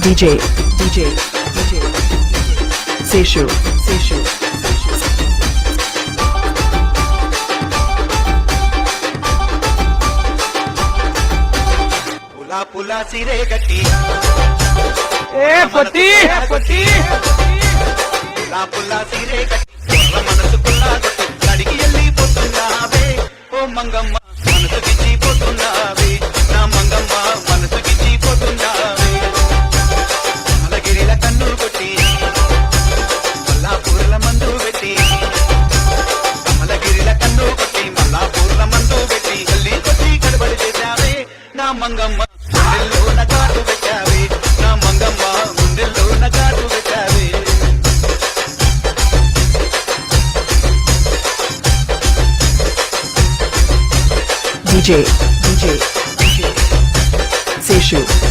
DJ, DJ, DJ, Seshu, Seshu. पुला पुला सिरे गट्टी पति पति पुला पुला सिरे गट्टी मनसु पुला गट्टी कड़िकी एल्ली पोतुन्नावे ओ मंगम्मा मनसु गिच्ची पोतुन्नावे ना मंगम्मा मनसु गिच्ची पोतुन्नावे मलगिरिला कन्नु कोट्टी मल्लापूरला मंदु बेट्टी मलगिरिला कन्नु कोट्टी मल्लापूरला मंदु बेट्टी गल्ली कोट्टी गड़बड़ చేసావే నా మంగమ్మ ముందెల్లో నగాటు పెట్టావే నా Mangamma ముందెల్లో నగాటు పెట్టావే DJ, DJ, DJ, Seshu.